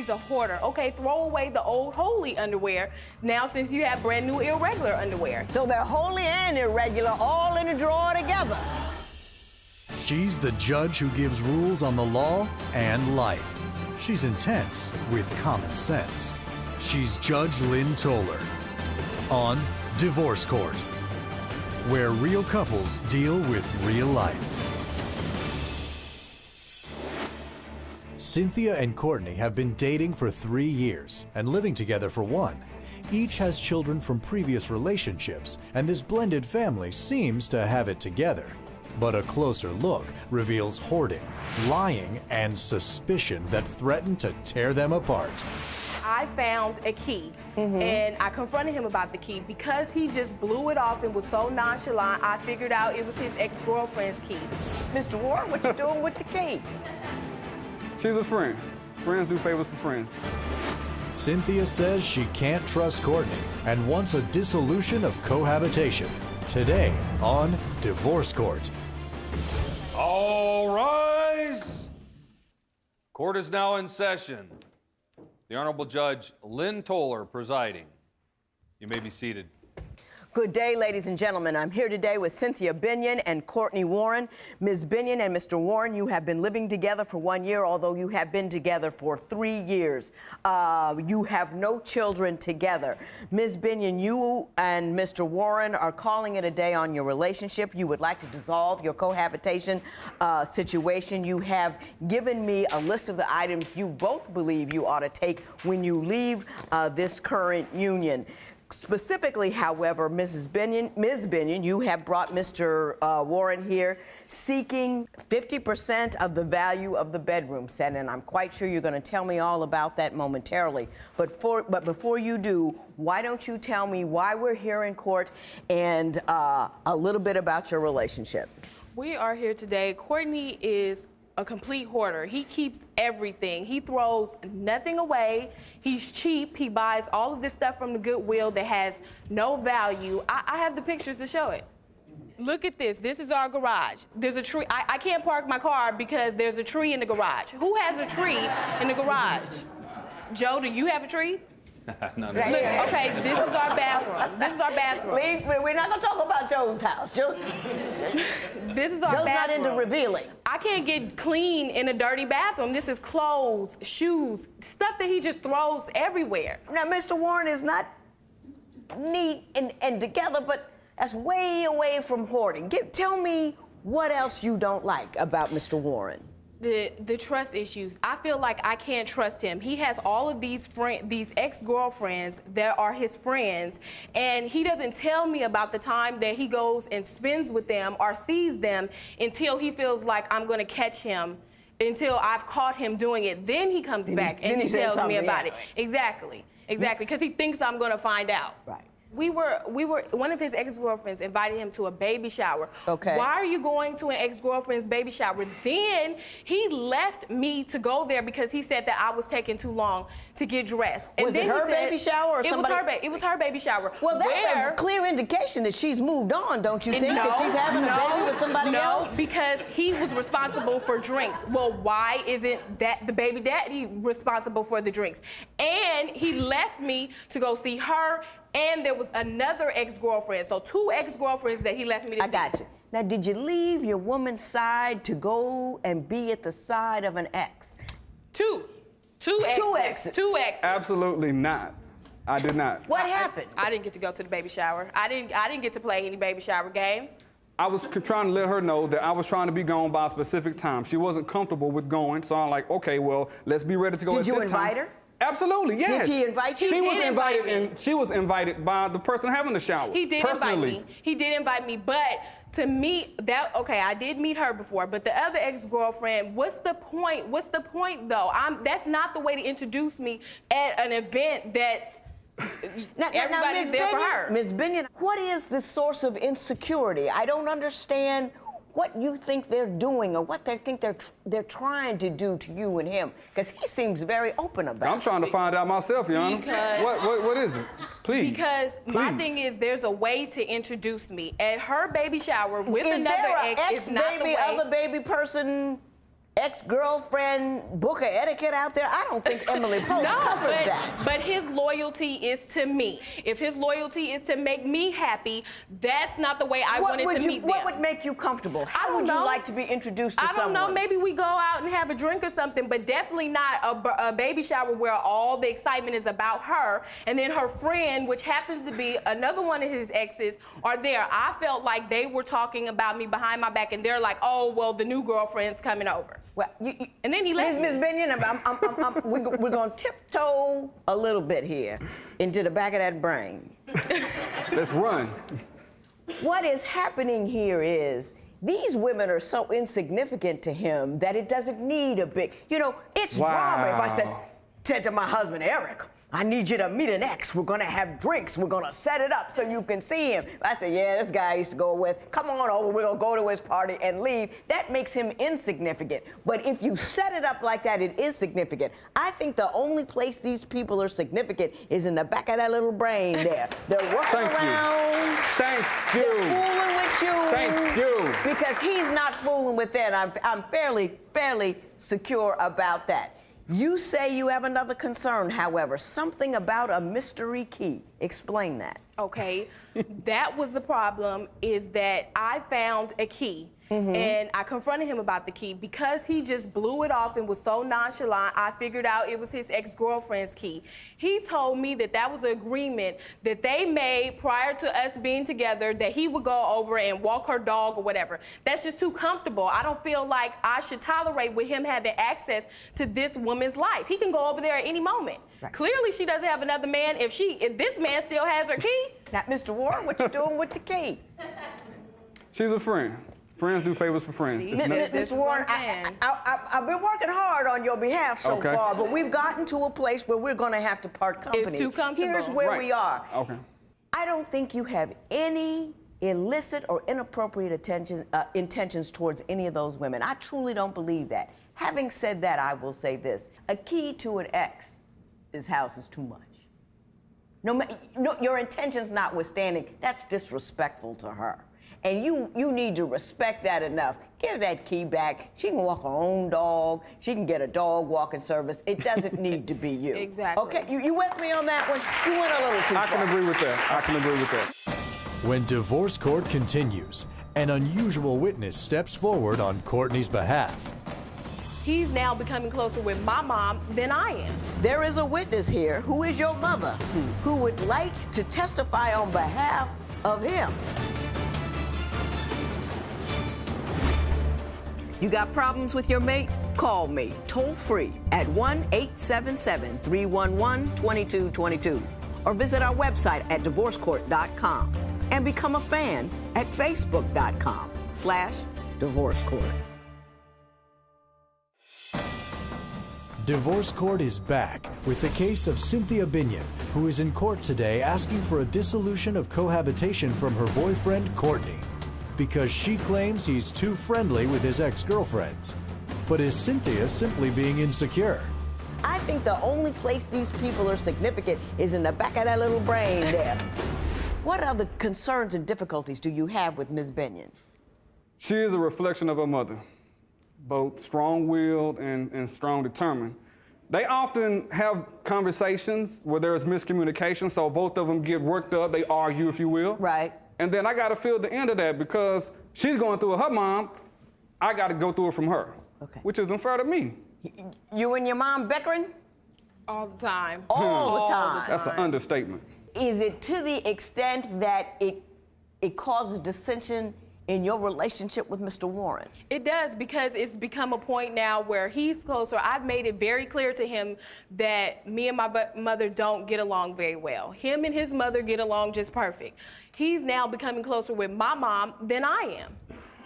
she's a hoarder. Okay, throw away the old holy underwear now since you have brand new irregular underwear. So they're holy and irregular all in a drawer together. She's the judge who gives rules on the law and life. She's intense with common sense. She's Judge Lynn Toller on Divorce Court, where real couples deal with real life. Cynthia and Courtney have been dating for 3 years and living together for 1. Each has children from previous relationships, and this blended family seems to have it together. But a closer look reveals hoarding, lying, and suspicion that threaten to tear them apart. I found a key, and I confronted him about the key. Because he just blew it off and was so nonchalant, I figured out it was his ex-girlfriend's key. Mr. Warren, what you doing with the key? She's a friend. Friends do favors for friends. Cynthia says she can't trust Courtney and wants a dissolution of cohabitation. Today on Divorce Court. All rise. Court is now in session. The Honorable Judge Lynn Toller presiding. You may be seated. Good day, ladies and gentlemen. I'm here today with Cynthia Binion and Courtney Warren. Ms. Binion and Mr. Warren, you have been living together for 1 year, although you have been together for 3 years. You have no children together. Ms. Binion, you and Mr. Warren are calling it a day on your relationship. You would like to dissolve your cohabitation situation. You have given me a list of the items you both believe you ought to take when you leave this current union. Specifically, however, Ms. Binion, you have brought Mr. Warren here seeking 50% of the value of the bedroom set, and I'm quite sure you're going to tell me all about that momentarily. But before you do, why don't you tell me why we're here in court and a little bit about your relationship? We are here today. Courtney is a complete hoarder. He keeps everything. He throws nothing away. He's cheap. He buys all of this stuff from the Goodwill that has no value. I have the pictures to show it. Look at this. This is our garage. There's a tree. I can't park my car because there's a tree in the garage. Who has a tree in the garage? Joe, do you have a tree? No. Look, okay, this is our bathroom. This is our bathroom. We're not going to talk about Joe's house. This is our Joe's bathroom. not into revealing. I can't get clean in a dirty bathroom. This is clothes, shoes, stuff that he just throws everywhere. Now, Mr. Warren is not neat and together, but that's way away from hoarding. Tell me what else you don't like about Mr. Warren. The trust issues. I feel like I can't trust him. He has all of these ex-girlfriends that are his friends, and he doesn't tell me about the time that he goes and spends with them or sees them until he feels like I'm going to catch him, until I've caught him doing it. Then he comes back and he tells me about it. Exactly, because he thinks I'm going to find out. Right. One of his ex-girlfriends invited him to a baby shower. Okay. Why are you going to an ex-girlfriend's baby shower? Then he left me to go there because he said that I was taking too long to get dressed. And Was then it her baby shower or somebody? It was her baby shower. Well, that's a clear indication that she's moved on, don't you think? That she's having a baby with somebody else? No, because he was responsible for drinks. Well, why isn't that the baby daddy responsible for the drinks? And he left me to go see her. And there was another ex-girlfriend. So 2 ex-girlfriends that he left me to see. I got you. Now, did you leave your woman's side to go and be at the side of an ex? Two exes. Absolutely not. I did not. What happened? I didn't get to go to the baby shower. I didn't get to play any baby shower games. I was trying to let her know that I was trying to be gone by a specific time. She wasn't comfortable with going, so I'm like, okay, well, let's be ready to go at this time. Did you invite her? Absolutely, yes. Did he invite you? She was invited, and she was invited by the person having the shower. He did invite me. He did invite me, but to me, I did meet her before, but the other ex-girlfriend, what's the point? What's the point, though? That's not the way to introduce me at an event that's everybody's there for her. Ms. Binion, what is the source of insecurity? I don't understand what you think they're doing or what they think they're trying to do to you and him, because he seems very open about it. I'm trying to find out myself, Your Honor. What is it? Please. Because my thing is, there's a way to introduce me. At her baby shower with another ex is not the way. Other baby person ex-girlfriend book of etiquette out there? I don't think Emily Post covered that. But his loyalty is to me. If his loyalty is to make me happy, that's not the way I wanted to meet them. What would make you comfortable? How would you like to be introduced to someone? I don't know. Maybe we go out and have a drink or something, but definitely not a baby shower where all the excitement is about her, and then her friend, which happens to be another one of his exes, are there. I felt like they were talking about me behind my back, and they're like, oh, well, the new girlfriend's coming over. Well, and then he left Ms. Binion, we're going to tiptoe a little bit here into the back of that brain. Let's run. What is happening here is these women are so insignificant to him that it doesn't need a big, it's drama if I said to my husband, Eric, I need you to meet an ex. We're going to have drinks. We're going to set it up so you can see him. I said, yeah, this guy I used to go with. Come on over. We're going to go to his party and leave. That makes him insignificant. But if you set it up like that, it is significant. I think the only place these people are significant is in the back of that little brain there. They're working around. Thank you. They're fooling with you. Thank you. Because he's not fooling with them. I'm fairly secure about that. You say you have another concern, however, something about a mystery key. Explain that. Okay, that was the problem, is that I found a key. And I confronted him about the key. Because he just blew it off and was so nonchalant, I figured out it was his ex-girlfriend's key. He told me that that was an agreement that they made prior to us being together, that he would go over and walk her dog or whatever. That's just too comfortable. I don't feel like I should tolerate with him having access to this woman's life. He can go over there at any moment. Right. Clearly, she doesn't have another man if this man still has her key. Now, Mr. Warren, what you doing with the key? She's a friend. Friends do favors for friends. Mr. Warren, I've been working hard on your behalf so far, but we've gotten to a place where we're going to have to part company. It's too comfortable. Here's where we are. Okay. I don't think you have any illicit or inappropriate intentions towards any of those women. I truly don't believe that. Having said that, I will say this. A key to an ex's house is too much. No, your intentions notwithstanding, that's disrespectful to her. And you need to respect that enough. Give that key back. She can walk her own dog. She can get a dog walking service. It doesn't need to be you. Exactly. Okay, you with me on that one? You went a little too far. I can agree with that. I can agree with that. When divorce court continues, an unusual witness steps forward on Courtney's behalf. He's now becoming closer with my mom than I am. There is a witness here who is your mother, who would like to testify on behalf of him. You got problems with your mate? Call me toll free at 1-877-311-2222 or visit our website at divorcecourt.com and become a fan at facebook.com/divorcecourt. Divorce Court is back with the case of Cynthia Binion, who is in court today asking for a dissolution of cohabitation from her boyfriend, Courtney, because she claims he's too friendly with his ex-girlfriends. But is Cynthia simply being insecure? I think the only place these people are significant is in the back of that little brain there. What other concerns and difficulties do you have with Ms. Binion? She is a reflection of her mother, both strong-willed and strong-determined. They often have conversations where there's miscommunication, so both of them get worked up, they argue, if you will. Right. And then I got to feel the end of that because she's going through it with her mom. I got to go through it from her, which isn't fair to me. You and your mom bickering? All the time. All the time. That's an understatement. Is it to the extent that it causes dissension in your relationship with Mr. Warren? It does, because it's become a point now where he's closer. I've made it very clear to him that me and my mother don't get along very well. Him and his mother get along just perfect. He's now becoming closer with my mom than I am.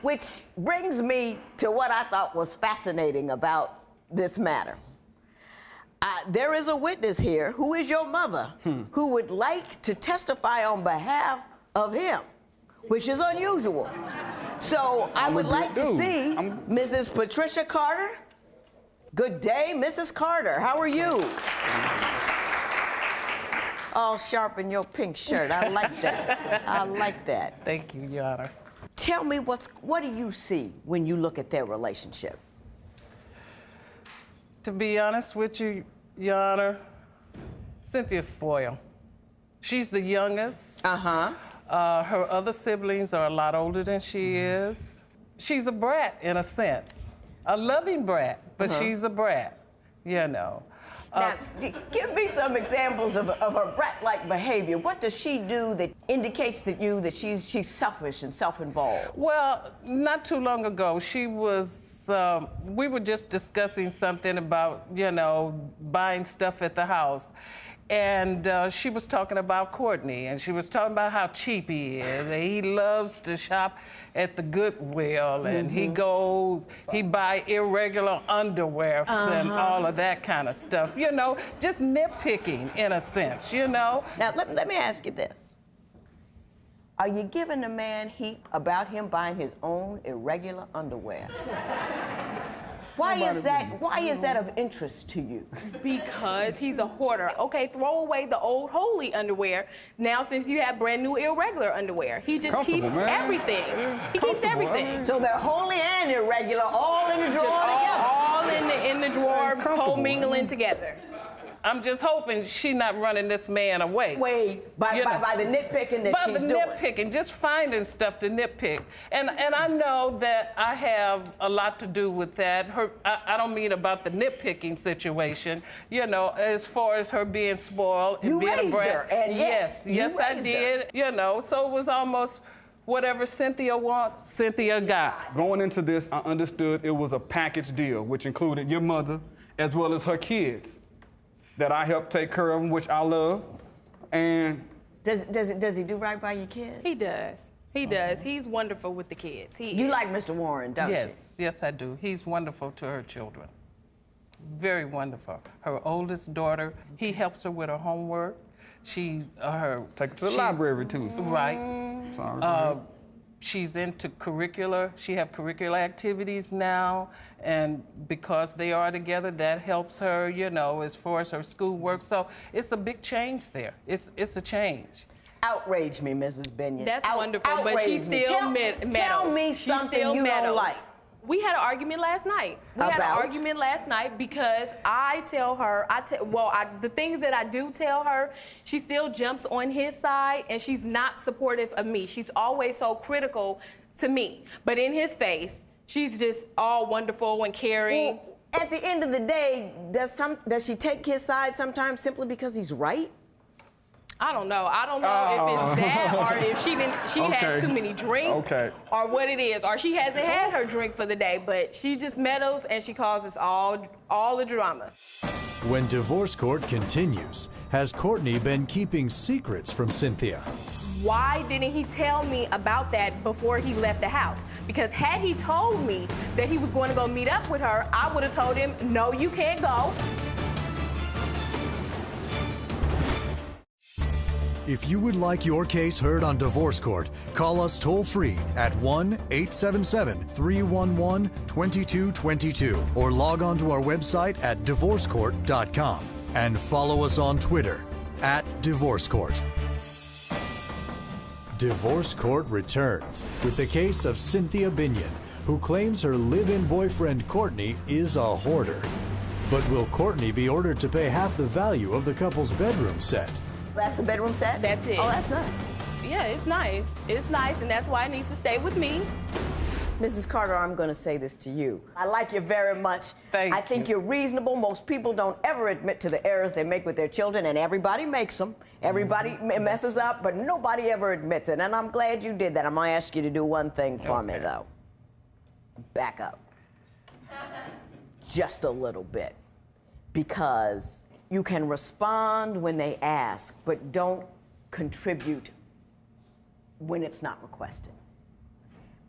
Which brings me to what I thought was fascinating about this matter. There is a witness here who is your mother who would like to testify on behalf of him, which is unusual. So I would like to see Mrs. Patricia Carter. Good day, Mrs. Carter. How are you? All sharp in your pink shirt. I like that. I like that. Thank you, Your Honor. Tell me, what do you see when you look at their relationship? To be honest with you, Your Honor, Cynthia's spoiled. She's the youngest. Her other siblings are a lot older than she is. She's a brat in a sense. A loving brat, but she's a brat, you know. Now, give me some examples of her brat-like behavior. What does she do that indicates that she's selfish and self-involved? Well, not too long ago, she was, we were just discussing something about, you know, buying stuff at the house. And she was talking about Courtney, and she was talking about how cheap he is. And he loves to shop at the Goodwill, and he buy irregular underwear and all of that kind of stuff. You know, just nitpicking in a sense, you know. Now, let me ask you this. Are you giving the man heat about him buying his own irregular underwear? Why is that of interest to you? Because he's a hoarder. Okay, throw away the old holy underwear. Now, since you have brand new irregular underwear, he just keeps everything. He keeps everything. So they're holy and irregular, all in the drawer together. All in the drawer, co-mingling together. I'm just hoping she's not running this man away. By the nitpicking that she's doing. By the nitpicking, just finding stuff to nitpick. And I know that I have a lot to do with that. I don't mean about the nitpicking situation, you know, as far as her being spoiled and being raised a brat. her, and yes, I did. You know, so it was almost whatever Cynthia wants, Cynthia got. Going into this, I understood it was a package deal, which included your mother as well as her kids that I helped take care of, which I love. And does he do right by your kids? He does. He does. He's wonderful with the kids. You like Mr. Warren, don't you? Yes, I do. He's wonderful to her children. Very wonderful. Her oldest daughter, he helps her with her homework. Take her to the library too. Right. Sorry. She's into curricular. She have curricular activities now, and because they are together, that helps her, you know, as far as her schoolwork. So it's a big change there. It's a change. Outrage me, Mrs. Binion. That's wonderful, but she still meddles. Tell me something you don't like. We had an argument last night. Because I tell her, the things that I do tell her, she still jumps on his side, and she's not supportive of me. She's always so critical to me. But in his face, she's just all wonderful and caring. Well, at the end of the day, does she take his side sometimes simply because he's right? I don't know. I don't know if it's that or if she has too many drinks or what it is. Or she hasn't had her drink for the day, but she just meddles and she causes all the drama. When divorce court continues, has Courtney been keeping secrets from Cynthia? Why didn't he tell me about that before he left the house? Because had he told me that he was going to go meet up with her, I would have told him, no, you can't go. If you would like your case heard on Divorce Court, call us toll-free at 1-877-311-2222 or log on to our website at divorcecourt.com and follow us on Twitter @DivorceCourt. Divorce Court returns with the case of Cynthia Binion, who claims her live-in boyfriend Courtney is a hoarder. But will Courtney be ordered to pay half the value of the couple's bedroom set? That's the bedroom set? That's it. Oh, that's nice. Yeah, it's nice. It's nice, and that's why it needs to stay with me. Mrs. Carter, I'm going to say this to you. I like you very much. I think you're reasonable. Most people don't ever admit to the errors they make with their children, and everybody makes them. Everybody messes up, but nobody ever admits it, and I'm glad you did that. I'm going to ask you to do one thing for me, though. Back up. Just a little bit. Because you can respond when they ask, but don't contribute when it's not requested.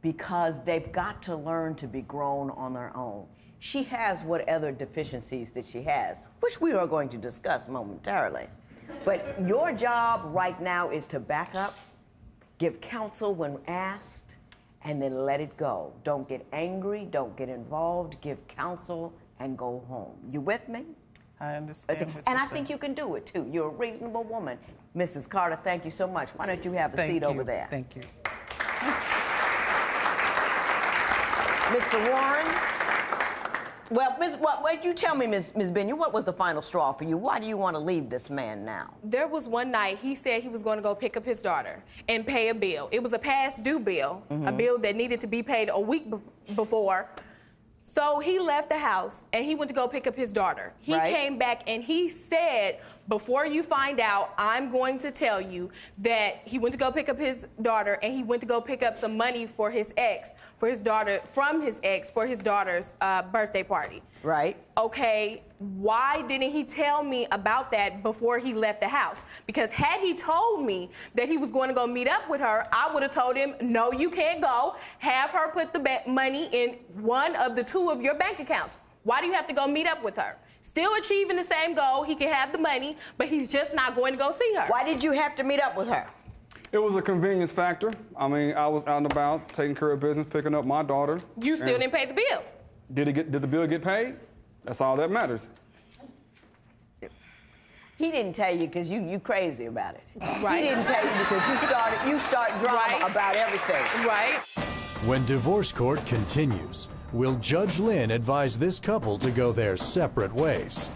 Because they've got to learn to be grown on their own. She has what other deficiencies that she has, which we are going to discuss momentarily. But your job right now is to back up, give counsel when asked, and then let it go. Don't get angry, don't get involved, give counsel, and go home. You with me? I understand. And I think you can do it, too. You're a reasonable woman. Mrs. Carter, thank you so much. Why don't you have a seat over there? Thank you. Mr. Warren, Well, you tell me, Ms. Binion, what was the final straw for you? Why do you want to leave this man now? There was one night he said he was going to go pick up his daughter and pay a bill. It was a past due bill, a bill that needed to be paid a week before. So he left the house and he went to go pick up his daughter. He came back and he said, before you find out, I'm going to tell you that he went to go pick up his daughter and he went to go pick up some money for his ex, for his daughter, from his ex, for his daughter's birthday party. Right. Okay, why didn't he tell me about that before he left the house? Because had he told me that he was going to go meet up with her, I would have told him, no, you can't go. Have her put the money in one of the two of your bank accounts. Why do you have to go meet up with her? Still achieving the same goal, he can have the money, but he's just not going to go see her. Why did you have to meet up with her? It was a convenience factor. I mean, I was out and about, taking care of business, picking up my daughter. You still didn't pay the bill. Did the bill get paid? That's all that matters. He didn't tell you because you crazy about it. Right. He didn't tell you because you start drama about everything. Right. When divorce court continues, will Judge Lynn advise this couple to go their separate ways?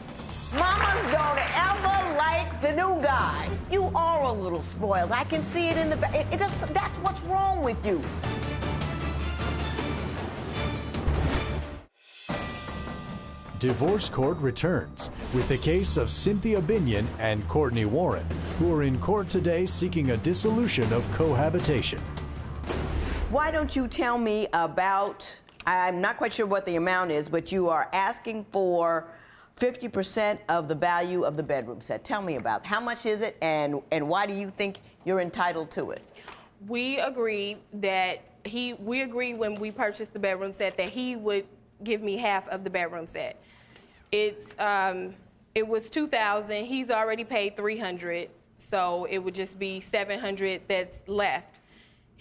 Mamas don't ever like the new guy. You are a little spoiled. I can see it in the back. That's what's wrong with you. Divorce court returns with the case of Cynthia Binion and Courtney Warren, who are in court today seeking a dissolution of cohabitation. Why don't you tell me about, I'm not quite sure what the amount is, but you are asking for 50% of the value of the bedroom set. Tell me about how much is it and why do you think you're entitled to it? We agreed that we agreed when we purchased the bedroom set that he would give me half of the bedroom set. It was $2,000. He's already paid $300, so it would just be $700 that's left.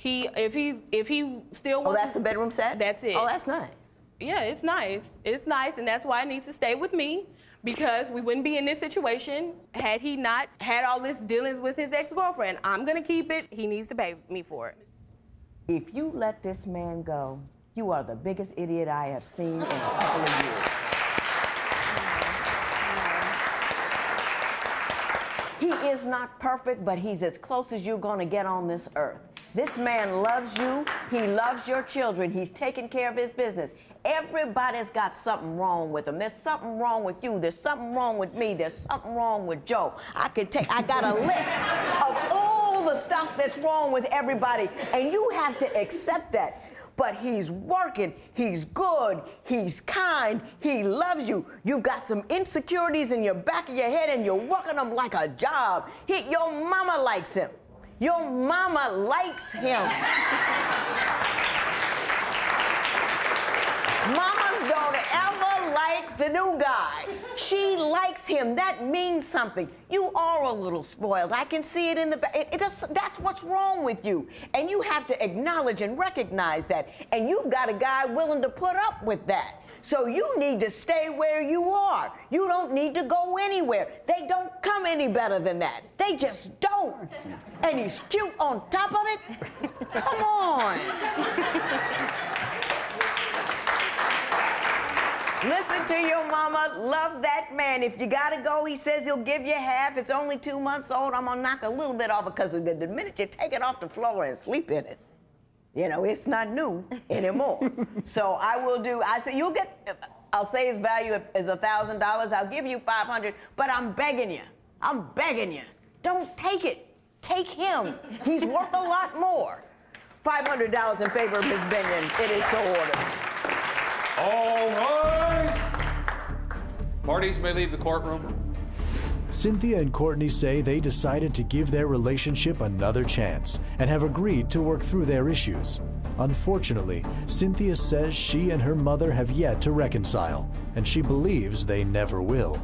If he still wants. Oh, that's the bedroom set? That's it. Oh, that's nice. Yeah, it's nice. It's nice, and that's why it needs to stay with me, because we wouldn't be in this situation had he not had all this dealings with his ex-girlfriend. I'm gonna keep it. He needs to pay me for it. If you let this man go, you are the biggest idiot I have seen in a couple of years. He is not perfect, but he's as close as you're gonna get on this earth. This man loves you. He loves your children. He's taking care of his business. Everybody's got something wrong with him. There's something wrong with you. There's something wrong with me. There's something wrong with Joe. I got a list of all the stuff that's wrong with everybody, and you have to accept that. But he's working, he's good, he's kind, he loves you. You've got some insecurities in your back of your head and you're working them like a job. Your mama likes him. Your mama likes him. Mamas don't ever like the new guy. She likes him. That means something. You are a little spoiled. I can see it in the back. That's what's wrong with you. And you have to acknowledge and recognize that. And you've got a guy willing to put up with that. So you need to stay where you are. You don't need to go anywhere. They don't come any better than that. They just don't. And he's cute on top of it. Come on. Listen to your mama. Love that man. If you gotta go, he says he'll give you half. It's only 2 months old. I'm gonna knock a little bit off it because the minute you take it off the floor and sleep in it, you know, it's not new anymore. So I say you'll get, I'll say his value is $1,000. I'll give you $500, but I'm begging you. I'm begging you. Don't take it. Take him. He's worth a lot more. $500 in favor of Ms. Binion. It is so ordered. All rise. Parties may leave the courtroom. Cynthia and Courtney say they decided to give their relationship another chance and have agreed to work through their issues. Unfortunately, Cynthia says she and her mother have yet to reconcile, and she believes they never will.